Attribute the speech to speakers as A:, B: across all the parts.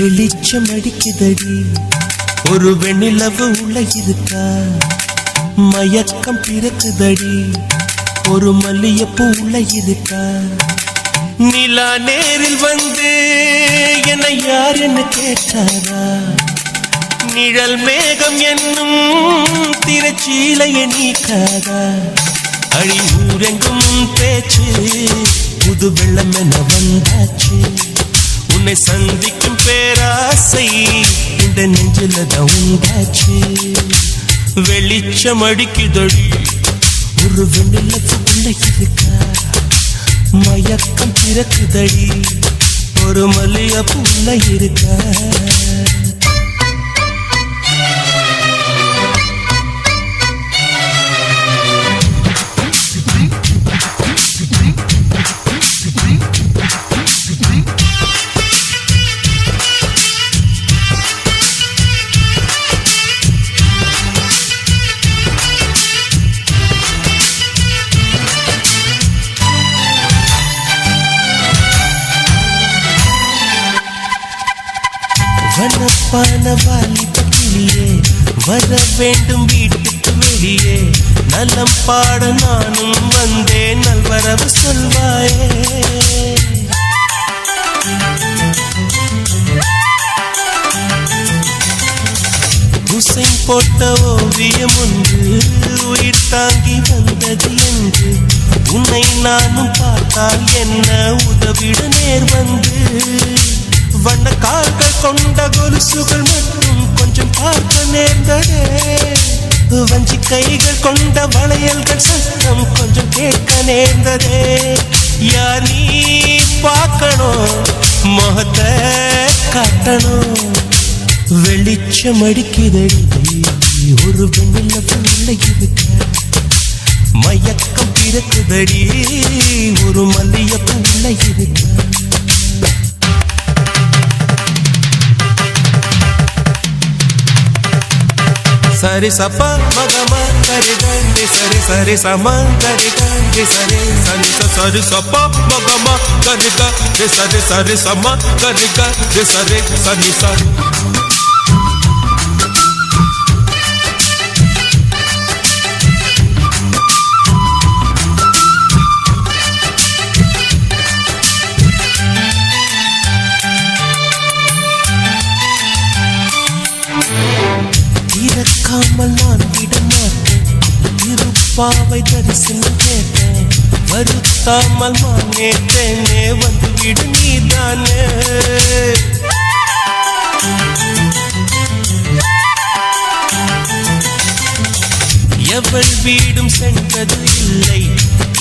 A: வெளிச்சம் அடிக்குதடி ஒரு வெண்ணிலவு உள்ள இருக்கா மயக்கம் பிறக்குதடி ஒரு மல்லியப்பூ உள்ள இருக்கா நிலா நேரில் வந்து என்னை யார் என்ன கேட்டாரா நிழல் மேகம் என்னும் திரைச்சீலைய நீக்காதா அழி ஊரெங்கும் பேச்சு புது வெள்ளம் என வந்தாச்சு உன்னை சந்திக்கும் பேராசை இந்த நெஞ்சில தான் உண்டாச்சு வெளிச்சம் அடிக்குதடி ஒரு வெண்ணிலத்துக்குள்ள இருக்கா மயக்கம் பிறக்குதடி ஒரு மல்லிகைப்பூ உள்ள இருக்கா வனப்பான வாலிபக்கிளியே வர வேண்டும் வீட்டுக்கு வெளியே நலம் பாட நானும் வந்தேன் நல்வரவு சொல்வாயே உசைன் போட்ட ஓவியம் ஒன்று உயிர் தாங்கி வந்தது என்று உன்னை நானும் பார்த்தால் என்ன உதவிட நேர் வந்து வண்ண கால்கள் கொண்ட கொலுசுகள் மட்டும் கொஞ்சம் பார்க்க நேர்ந்ததே வஞ்சி கைகள் கொண்ட வளையல்கள் சத்தம் கொஞ்சம் கேட்க நேர்ந்ததே யார் நீ பார்க்கணும் முகத்தை காட்டணும் வெளிச்சம் அடிக்குதடி ஒரு வெண்ணிலவு உள்ள இருக்க மயக்கம் பிறக்குதடி ஒரு மல்லிகைப்பூ உள்ள இருக்க சரி சப்பா மகமா கரிக சரி சரி சமா கரிக சரி சரி சரி சப்பா மகமா கரிக சரி சரி சமா கரிக சரி சரி சரி இறக்காமல் நான் விட மாட்டேன் இருப்பாவை தரிசனம் கேட்டேன் வருத்தாமல் மானேட்டேனே வந்து விடு நீதானே எவள் வீடும் சென்றது இல்லை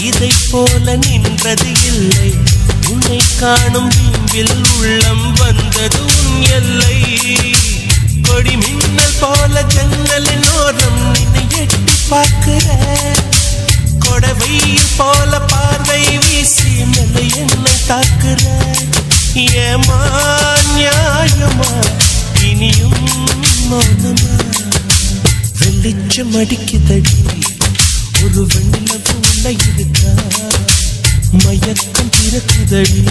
A: இதை போல நின்றது இல்லை உன்னை காணும் வீம்பில் உள்ளம் வந்தது உன் எல்லை கொடி மின்னல் போல ஜன்னலின் ஓரம் நின்னை எட்டி பார்க்கிற கொடவையில் போல பார்வை வீசி மெல்ல என்னை தாக்குற ஏமா நியாயமா இனியும் மௌனமா வெளிச்சம் அடிக்குதடி ஒரு வெண்ணிலவு உள்ள இருக்கா மயக்கம் பிறக்குதடி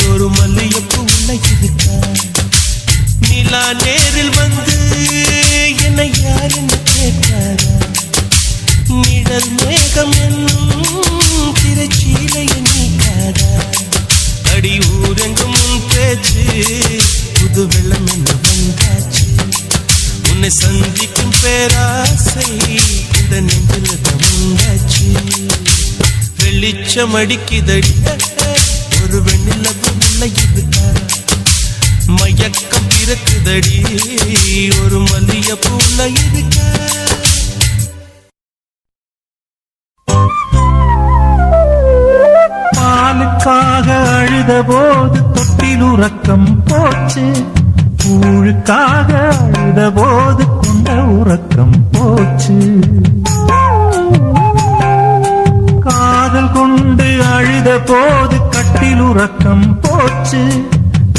A: ஒரு மல்லிகைப்பூ உள்ள இருக்கா நிலா நேரில் வந்து என்னை யார் என்ன கேட்டாரா நிழல் மேகம் என்னும் திரைச்சீலைய நீக்காதா அடி ஊரெங்கும் உன் பேச்சு புது வெள்ளம் என்ன வந்தாச்சு உன்னை சந்திக்கும் பேராசை இந்த நெஞ்சில தந்தாச்சு வெளிச்சம் அடிக்குதடி ஒரு வெண்ணிலவு உள்ள இருக்கா மயக்கம் பிறக்குதடி ஒரு மல்லிகைப்பூ உள்ள இருக்கா
B: பாலுக்காக அழுத போது தொட்டில் உறக்கம் போச்சு கூழுக்காக அழுத போது கொண்ட உறக்கம் போச்சு காதல் கொண்டு அழுத போது கட்டில் உறக்கம் போச்சு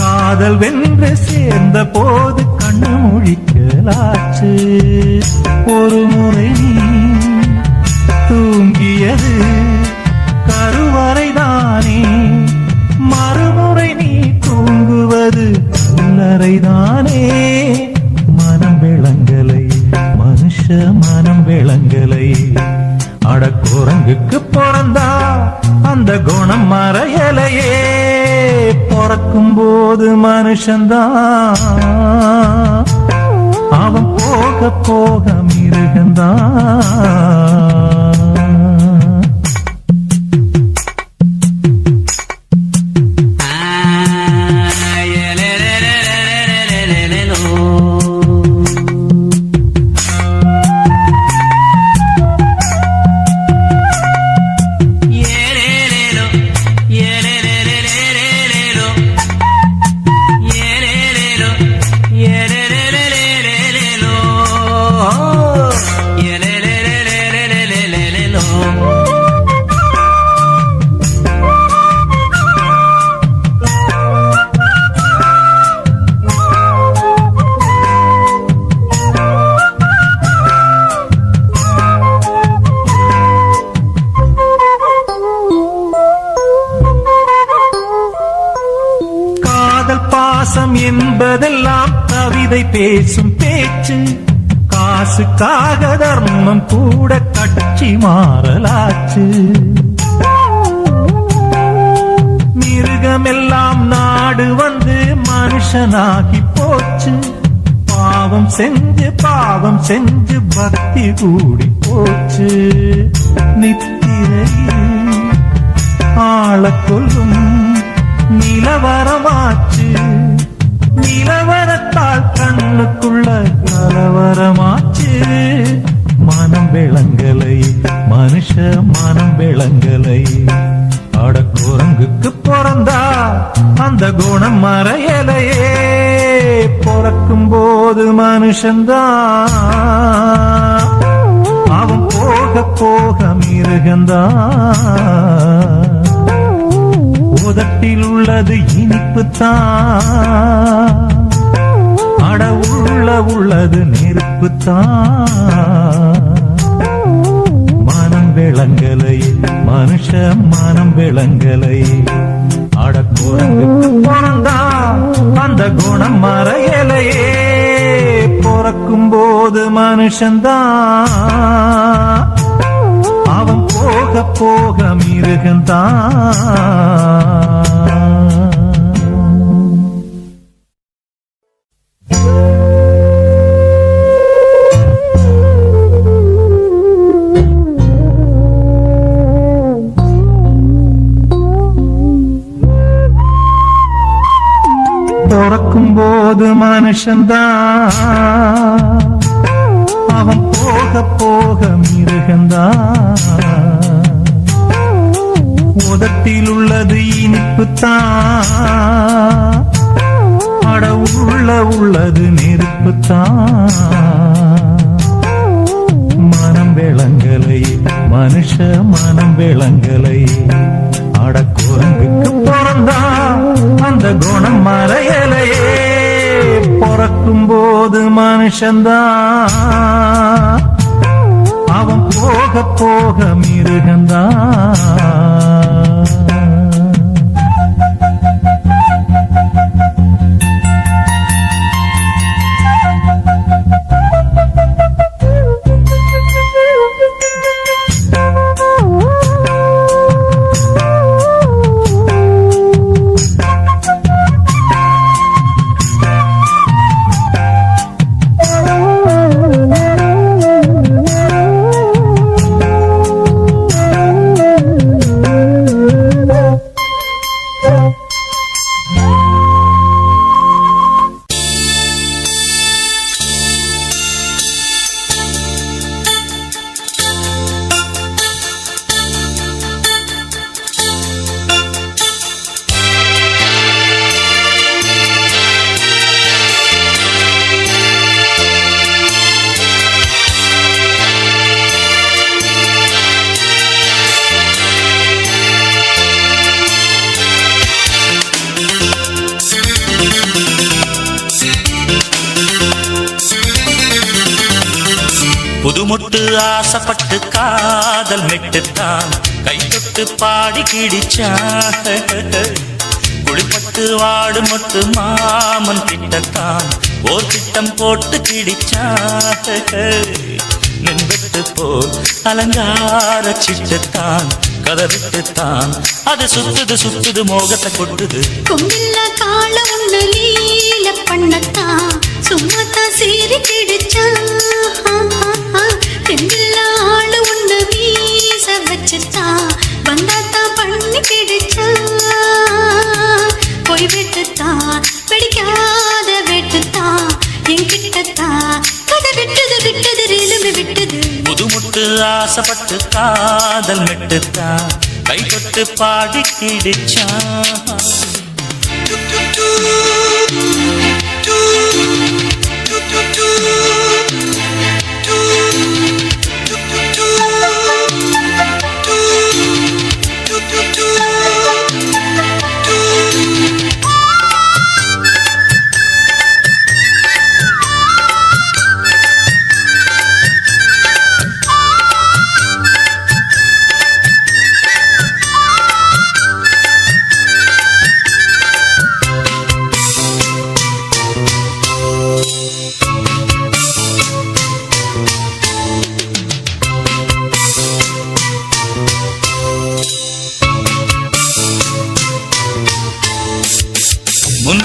B: காதல் வென்று சேர்ந்த போது கண்ணு முழிக்கலாச்சு ஒரு முறை தூங்கியது கருவறைதானே மறுமுறை நீ தூங்குவது வரைதானே மனம் விளங்கலை, மனுஷ மனம் விளங்கலை. அடக்குரங்குக்கு பிறந்தா அந்த குணம் மறையலையே, பிறக்கும் போது மனுஷன்தான் அவன் போக போக மிருகந்தான். பாசம் என்பதெல்லாம் கவிதை பேசும் பேச்சு, காசுக்காக தர்மம் கூட கட்சி மாறலாச்சு. மிருகமெல்லாம் நாடு வந்து மனுஷனாகி போச்சு, பாவம் செஞ்சு பக்தி கூடி போச்சு. நித்திரையில் ஆள கொல்லும் நிலவரமாச்சு, நிலவரத்தால் கண்ணுக்குள்ள கலவரமாச்சு. மனம் விளங்கலை, மனுஷ மனம் விளங்கலை. அடக்குரங்குக்கு பிறந்தா அந்த குணம் மறையலையே, பிறக்கும் போது மனுஷன்தான் அவன் போக போக மிருகந்தான். உதட்டில் உள்ளது இனிப்புத்தான், அட உள்ளது நெருப்புத்தான். மனம் விளங்கலை, மனுஷ மனம் விளங்கலை. அடக்குரங்குக்கு பிறந்தா அந்த குணம் மறையலையே, பிறக்கும் போது மனுஷன்தான் அவன் போக போக மிருகந்தான். பிறக்கும் போது மனுஷன்தான் அவன் போக போக மிருகந்தான். உதட்டில் உள்ளது இனிப்புத்தான், அட உள்ளது நெருப்புத்தான். மனம் விளங்கலை, மனுஷ மனம் விளங்கலை. அடக்குரங்குக்கு பிறந்தா அந்த குணம் மறையலையே, பிறக்கும் போது மனுஷன்தான் அவன் போக போக மிருகந்தான்.
C: புதுமொட்டு ஆசைப்பட்டு காதல் மெட்டுத்தான் கை தொட்டு பாடி கிடிச்சான். குளிப்பட்டு வாடு மொட்டு மாமன் கிட்டத்தான் ஓர் திட்டம் போட்டு கிடிச்சான் மின்வெட்டு போல் அலங்கார சிட்டுத்தான் கதவிட்டுத்தான் அது சுத்துது சுத்துது மோகத்தை கொட்டுது
D: கொம்பில்ல கால ஒண்ணு லீல பண்ணத்தான் சும்மாத்தான் சீறி கிடிச்சான் தெம்பில்ல ஆளு ஒண்ணு வீச வச்சுத்தான் வந்தாத்தான் பண்ணி கிடிச்சான் போய் விட்டுத்தான் பிடிக்காத வெட்டுத்தான் என்கிட்டத்தான் கதை விட்டது விட்டது ரீலுமே விட்டது
C: புதுமுட்டு ஆசைப்பட்டு காதல் மெட்டுத்தான் கை தொட்டு பாடி கிடிச்சான்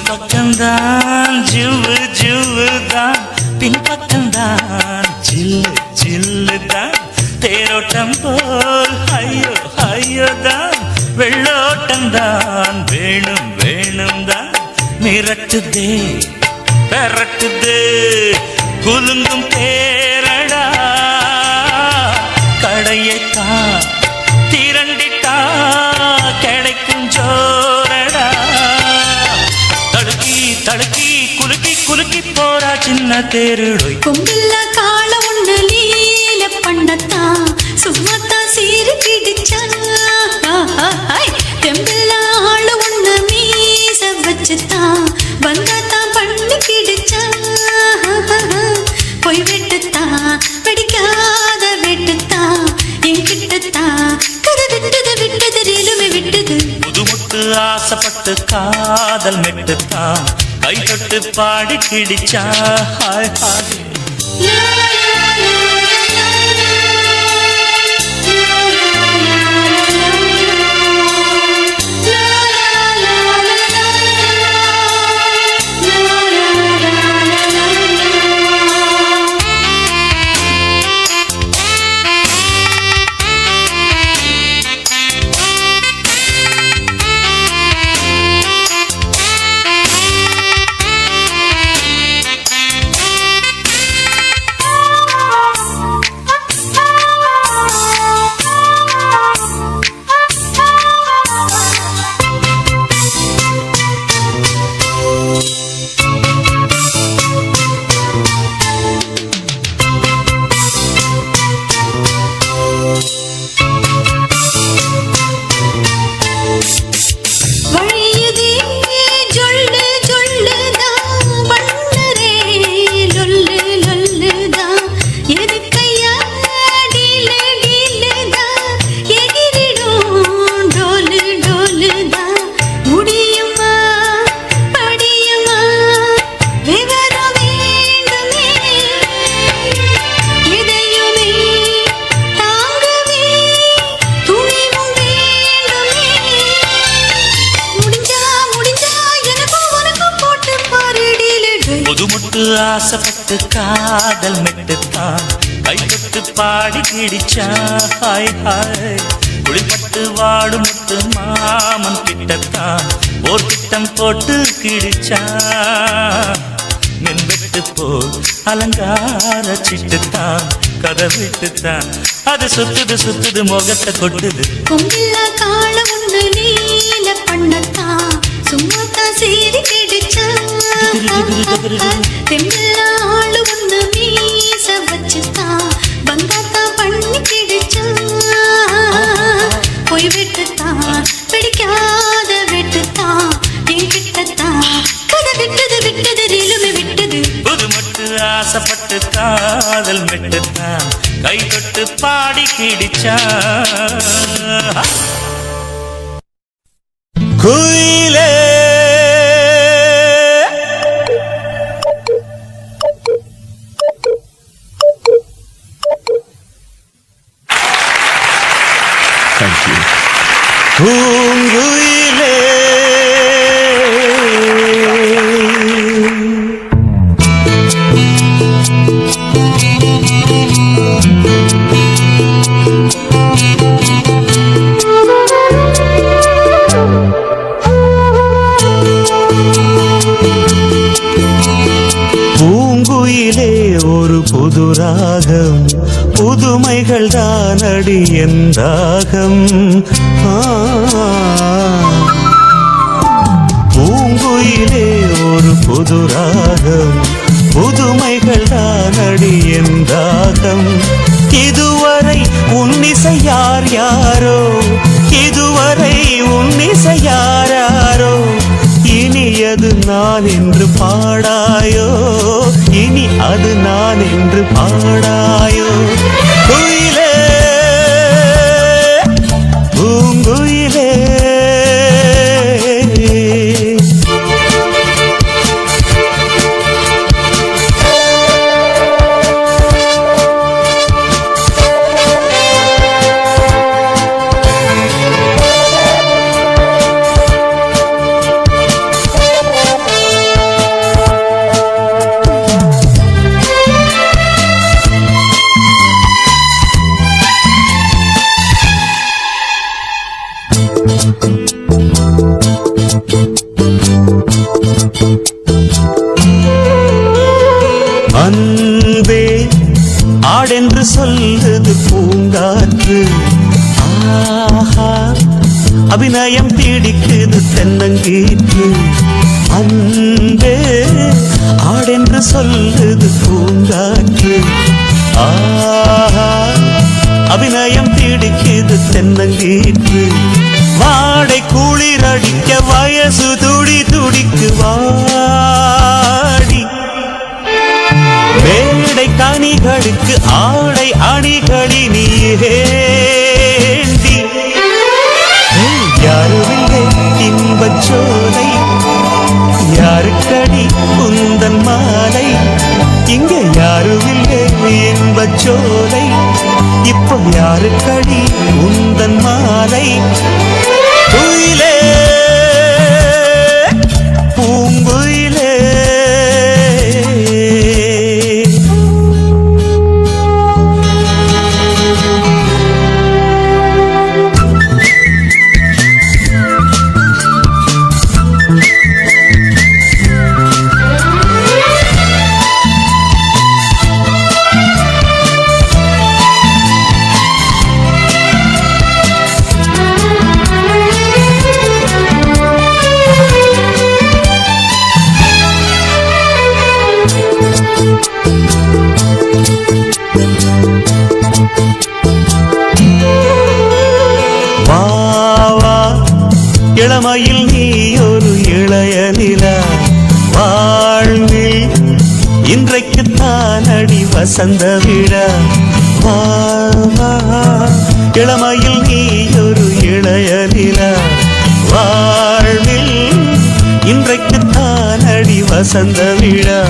C: முன்பக்கம்தான் ஜிவ்வு ஜிவ்வுதான் பின்பக்கம்தான் ஜில்லு ஜில்லுதான் தேரோட்டம் போல் ஐயோ ஐயோதான் வெள்ளோட்டம்தான் வேணும் வேணும் தான் மிரட்டுதே பெரட்டுதே குலுங்கும் தேரடா கடையைத்தான் திரண்டிட்டா கிடைக்கும் ஜோரடா தடுக்கி குலுக்கி குலுக்கி போறா சின்ன தேருடோய்
D: கொம்பில்ல கால ஒண்ணு லீல பண்ணத்தான் சும்மாத்தான் சீறி கிடிச்சான் தெம்பில்ல ஆளு ஒண்ணு மீச வச்சுத்தான் வந்தாத்தான் பண்ணி கிடிச்சான் போய் விட்டுத்தான் பிடிக்காத வெட்டுத்தான் என்கிட்டத்தான் கதை விட்டது விட்டது ரீலுமே விட்டது
C: புதுமுட்டு ஆசைப்பட்டு காதல் மெட்டுத்தான் கை தொட்டு பாடி கிடிச்சா ஹாய் ஹாய் ஆசைப்பட்டு காதல் மெட்டுத்தான் கை தொட்டு பாடி கிடிச்சா ஹாய் ஹாய் குளிப்பட்டு வாடு முத்து மாமன் கிட்டத்தான் ஓர் திட்டம் போட்டு கிடிச்சா மின்வெட்டு போல் அலங்கார சிட்டுத்தான் கதை விட்டுத்தான் அது சுத்துது சுத்துது முகத்தை கொட்டுது
D: கொம்பில்ல கால ஒண்ணு நீல பண்ணத்தான் சும்மாத்தான் சீறி கிடிச்சான் தெம்பில்ல ஆளு ஒண்ணு மீச வச்சுத்தான் வந்தாத்தான் பண்ணி கிடிச்சான் போய் விட்டுத்தான் பிடிக்காத வெட்டுத்தான் என்கிட்டத்தான் கதை விட்டது விட்டது ரீலுமே விட்டது
C: புது மட்டு ஆசைப்பட்டு காதல் மெட்டுத்தான் கை தொட்டு பாடி கிடிச்சா
A: குயிலே
C: பூங்குயிலே பூங்குயிலே ஒரு புது ராகம் புதுமைகள் தானடி என்றாகம் பூங்குயிலே ஒரு புது ராகம் புதுமைகள் தானடி என்றாகம் இதுவரை உன்னிசை யார் யாரோ இதுவரை உன்னிசை யாரோ இனி அது நான் என்று பாடாயோ இனி அது நான் என்று பாடாயோ குயிலே பூங்குயிலே அன்பே ஆடென்று சொல்லுது பூங்காற்று ஆஹா அபிநயம் பிடிக்குது தென்னங்கீற்று அன்பே ஆடென்று சொல்லுது பூங்காற்று ஆஹா அபிநயம் பிடிக்குது தென்னங்கீற்று வாடை குளிரடிக்க வயசு துடி துடிக்கு வாடி மேடை கனிகளுக்கு ஆடை அணிகளி நீண்டி யாருவில்லை இன்பச் சோலை யாருக்கடி குந்தன் மாலை இங்கே யாருவில்லை இன்பச் சோலை இப்போ யாருக்கடி குந்தன் மாலை குயிலே பூங்குயிலே இளமையில் நீ ஒரு இளைய நிலா வாழ்வில் இன்றைக்கு தானடி வசந்த விழா இளமையில் நீ ஒரு இளைய நிலா வாழ்வில் இன்றைக்கு தானடி வசந்த விழா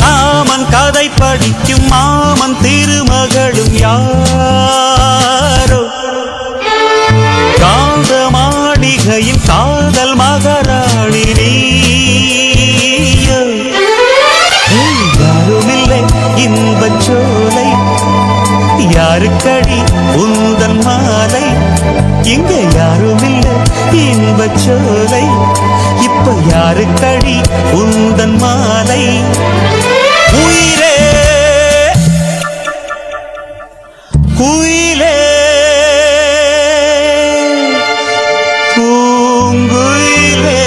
C: காமன் கதை படிக்கும் மாமன் திருமகளும் யாரோ காந்த மாளிகையின் காதல் மகாராணி நீயோ யாருமில்லை இன்பச் சோலை யாருக்கடி உந்தன் மாலை இங்கே யாருமில்லை இன்பச் சோலை இப்ப யாருக்கடி உந்தன் மாலை உயிரே குயிலே பூங்குயிலே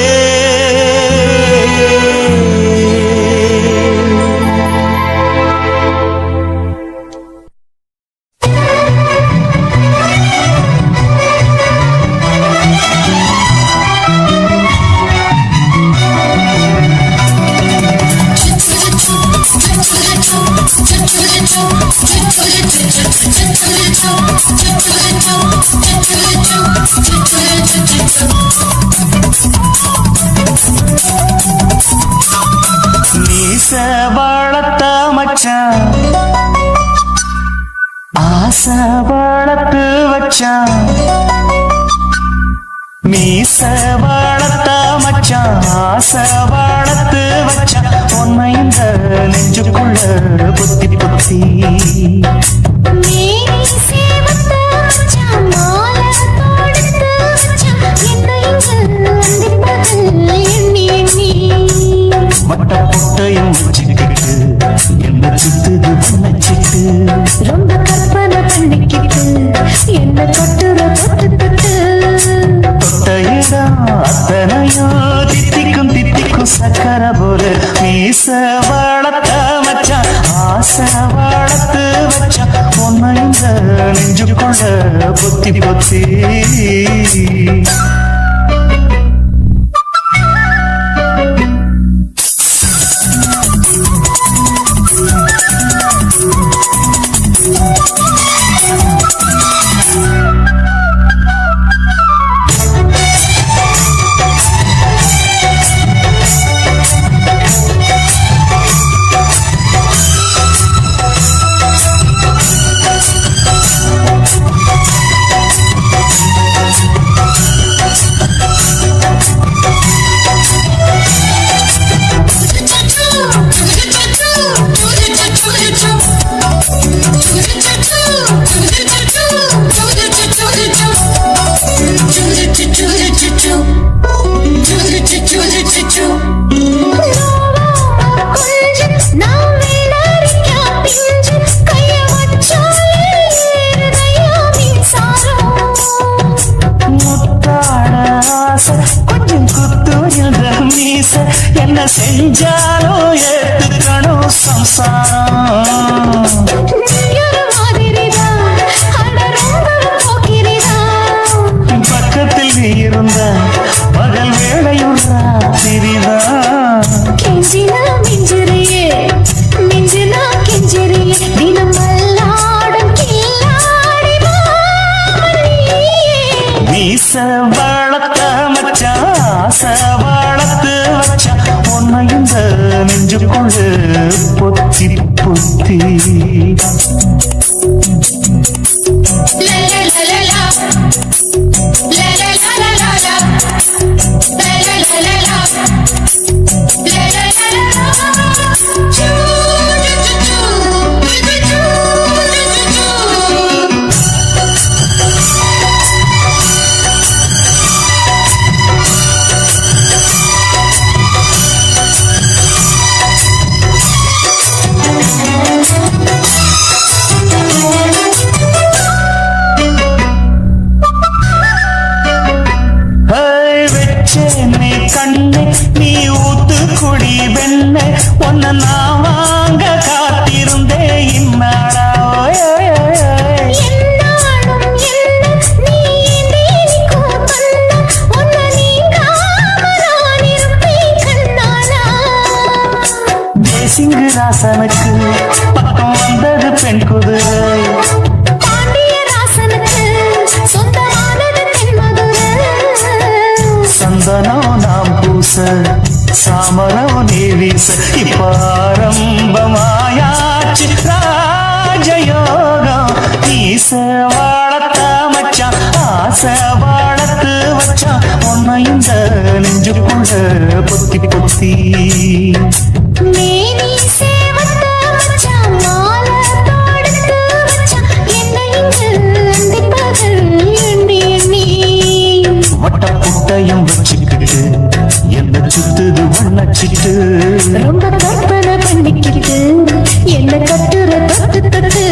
C: வளர்த்த மச்சான் ஆசை வளர்த்து வச்சான்
E: மீச வளர்த்த மச்சான் ஆசை வளர்த்து வச்சான் உன்னை இந்த நெஞ்சுக்குள்ள புத்தி புத்தி
D: மேனி சேவத்த மச்சான் மாலை தொடுத்து வச்சான் என்னை இங்கு அந்திப்பதில் எண்ணி எண்ணி
E: மட்ட பொட்டையும் வச்சுக்கிட்டு என்ன சுத்துது உன்னை சிட்டு
D: ரொம்ப கற்பனை பண்ணிக்கிட்டு என்ன கட்டுற தொட்டு தொட்டு
E: தொட்டையிடம் அத்தனையோ தித்திக்கும் தித்திக்கும் சக்கர போல மீச வளர்த்த மச்சான் ஆசை வளர்த்து வச்சான் உன்னை இந்த நெஞ்சுக்குள்ள பொத்தி பொத்தி கொஞ்சம் குத்துயத மீச என்ன செஞ்சாலும் ஏத்துக்கணும் சம்சாரம் பக்கத்தில் நீ இருந்த பகல் வேளையும் ராத்திரிதான்
D: கெஞ்சினா மிஞ்சிறியே மிஞ்சினா கெஞ்சிறியே தினம் மல்லாடும் கில்லாடி
E: மீச வளர்த்த மச்சான் ஆசை வளர்த்து வச்சான் உன்னை இந்த நெஞ்சுக்குள்ள பொத்தி பொத்தி நீ கண்ணே நீ ஊத்து குடி வெண்ணே உன்னை நான் வாங்க காத்திருந்தே இன்னாடா தேசிங்கு ராசனுக்கு பக்கம் வந்தது பெண் குதிரை சந்தனம் நாம் பூச சாமரம் நீ வீச இப்ப ஆரம்பமாயாச்சு ராஜயோகம் ஈச வளர்த்த மச்சான் ஆசை வளர்த்து வச்சான் உன்னை இந்த நெஞ்சுக்குள்ள பொத்தி பொத்தி
D: மேனி சேவத்த மச்சான் மாலை தொடுத்து வச்சான் என்னை இங்கு அந்திப்பதில் எண்ணி எண்ணி
E: வட்ட புட்டையும் வச்சுக்கிட்டு என்ன சுத்துது வண்ணச்சிட்டு
D: ரொம்ப கற்பனை பண்ணிக்கிட்டு என்ன கட்டுற தொட்டு தொட்டு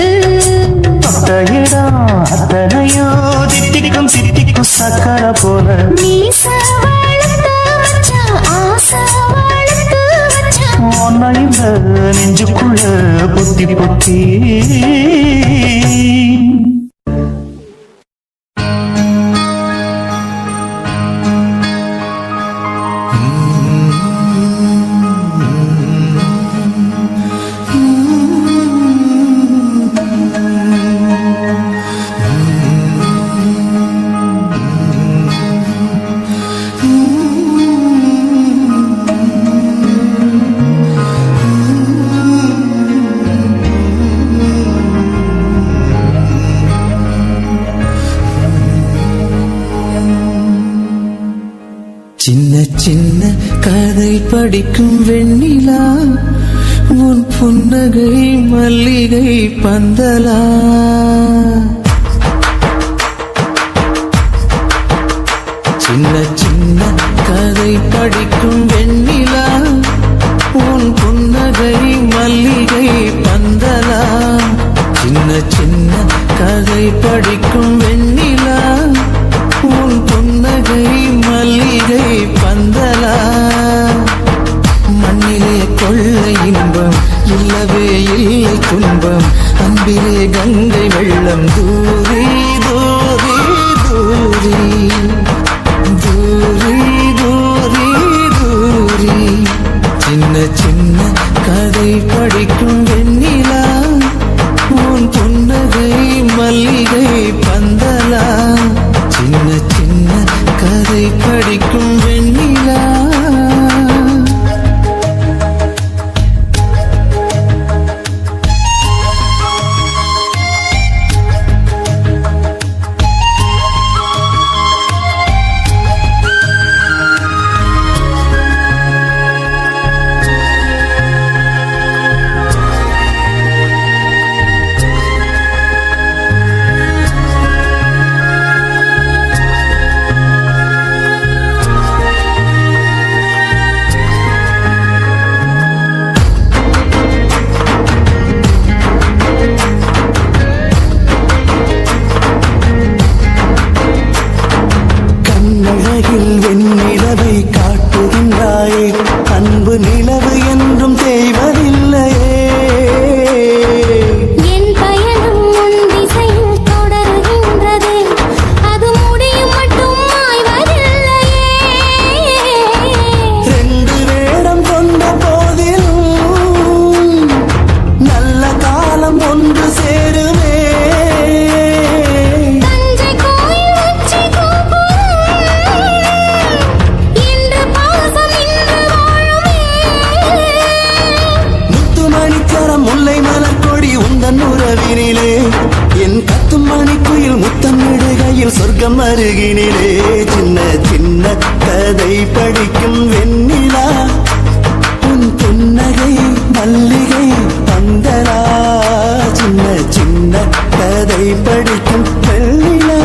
E: தொட்டையிடம் அத்தனையோ தித்திக்கும் தித்திக்கும் சக்கர போல
D: மீச வளர்த்த மச்சான் ஆசை வளர்த்து வச்சான்
E: உன்னை
F: சின்ன கதை படிக்கும் வெண்ணிலா உன் புன்னகை மல்லிகை பந்தலா சின்ன சின்ன கதை படிக்கும் வெண்ணிலா உன் புன்னகை மல்லிகை பந்தலா சின்ன சின்ன கதை படிக்கும் வெண்ணிலா உன் புன்னகை மல்லிகை பந்தலா மண்ணிலே கொள்ளை இன்பம் இல்லவே இல்லை துன்பம் அன்பிலே கங்கை வெள்ளம் தூரி தூரி தூரி தூரி தூரி தூரி சின்ன சின்ன கதை படிக்கும் வெண்ணிலா உன் புன்னகை மல்லிகை பந்தலா சின்ன சின்ன கதை படிக்கும் வெண்ணிலா கண்ணழகில் வெண்ணிலவை காட்டுகின்றாயே அன்பு நிலவு என்றும் தேய்வதில்லையே
D: என் பயணம் உன் திசையில் தொடர்கின்றது அது முடியும் மட்டும் ஆய்வதில்லையே
F: ரெண்டு வேடம் கொண்ட போதிலும் நல்ல காலம் ஒன்று சேருமே
D: தஞ்சை கோயில் உச்சி கோபுரம் இன்று பாசம் இன்று வாழுமே
F: முத்துமணிச்சரம் முல்லை மலர் கொடி உந்தன் உறவினிலே என் கத்தும் மணிக்குயில் முத்தம் இடுகையில் சொர்க்கம் அருகினிலே சின்ன சின்ன கதை படிக்கும் வெண்ணிலா உன் புன்னகை மல்லிகை பந்தலா சின்ன சின்ன கதை படிக்கும் வெண்ணிலா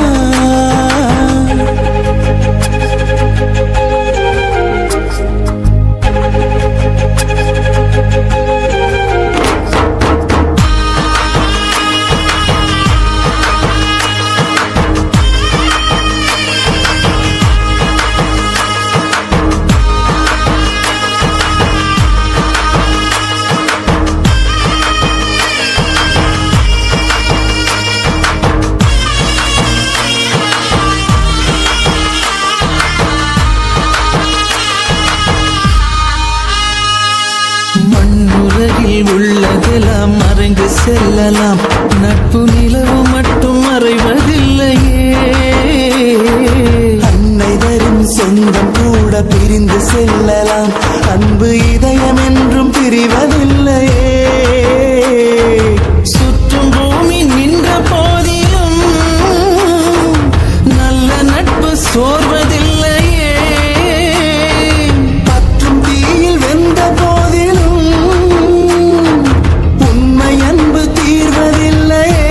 F: மண்ணுலகில் உள்ளதெல்லாம் மறைந்து செல்லலாம் நட்பு நிலவு மட்டும் மறைவதில்லையே அன்னை தரும் சொந்தம் கூட பிரிந்து செல்லலாம் அன்பு இதயம் என்றும் பிரிவதில்லையே சுற்றும் பூமி நின்ற போதிலும் நல்ல நட்பு சோர்வதில்லையே பற்றும் தீயில் வெந்த போதிலும் உண்மை அன்பு தீர்வதில்லையே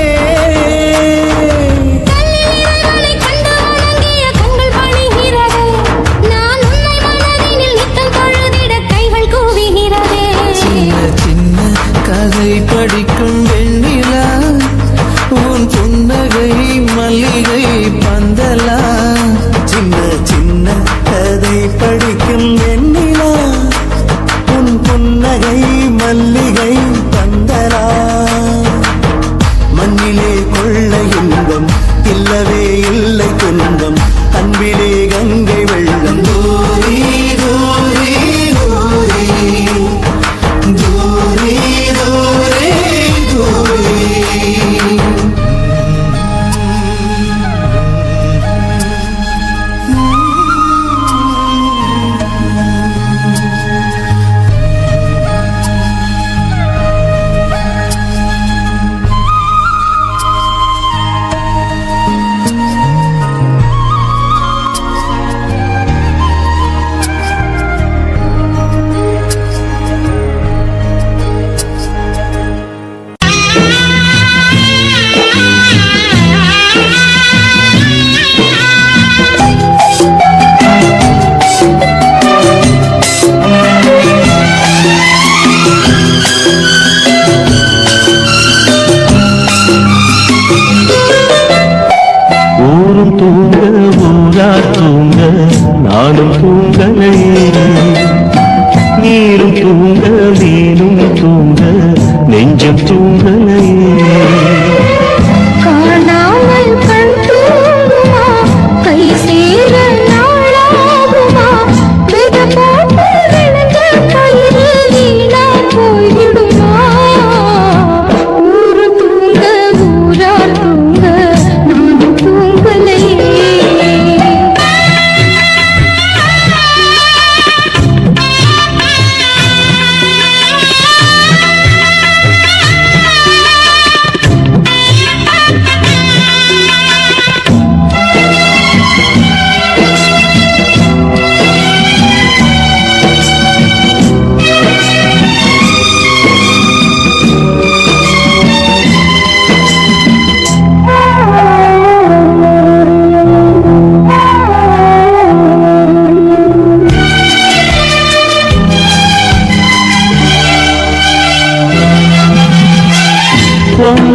D: கண்ணில் கண்டு வணங்கிய கண்கள் பணிகிறது நான் உன்னை மனதினில் நித்தம் தொழுதிட கைகள் கூவுகிறதே
F: சின்ன சின்ன
B: ஊரும் தூங்க ஊரா தூங்க நானும் தூங்கலையே நீரும் தூங்க நீரும் தூங்க நெஞ்சம் தூங்கலையே
D: காணாமல் கண் தூங்குமா கை சேர நாளாகுமா வித போட்டு விழுந்த பயிறு வீணா போய்விடுமா ஊரு தூங்க ஊரா தூங்க நானும் தூங்கலையே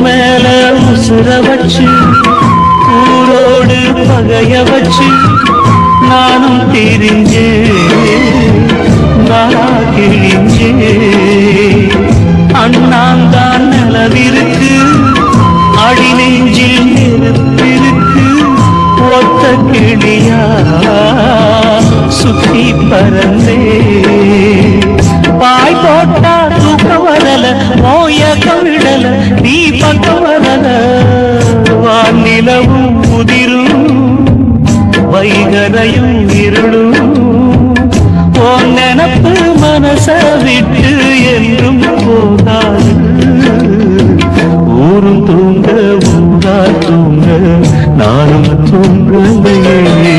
B: மேல உசுர வச்சு ஊரோடு பகைய வச்சு நானும் திரிஞ்சே நாளா கிழிஞ்சே அண்ணாந்தான் நிலவிருக்கு அடி நெஞ்சில் நெருப்பிருக்கு ஒத்த கிளியா சுத்தி பறந்தே பாய் போட்டா தூக்கம் வரல மோயக்கம் விடல நீ பக்கம் வரல வானிலவும் முதிரும் வைகரையும் இருளும் ஓ நினப்பு மனச விட்டு என்றும் போகாது ஊரும் தூங்க ஊரா தூங்க நானும் தூங்கலையே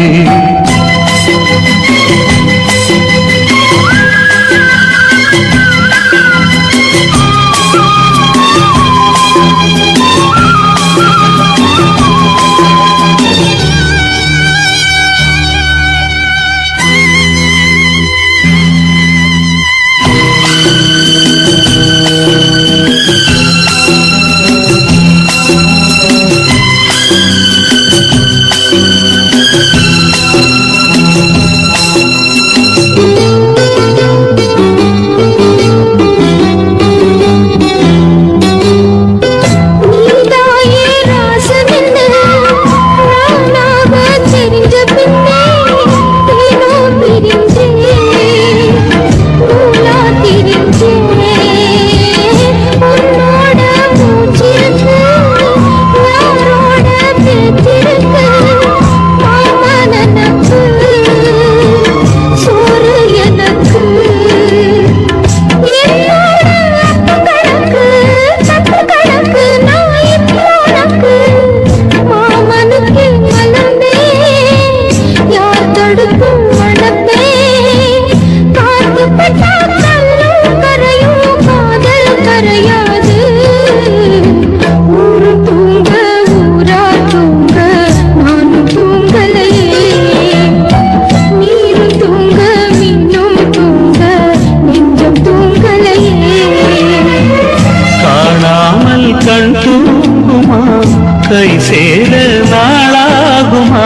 B: கை சேர நாளாகுமா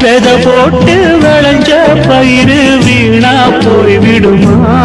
B: வெத போட்டு விளைஞ்ச பயிறு வீணா போய்விடுமா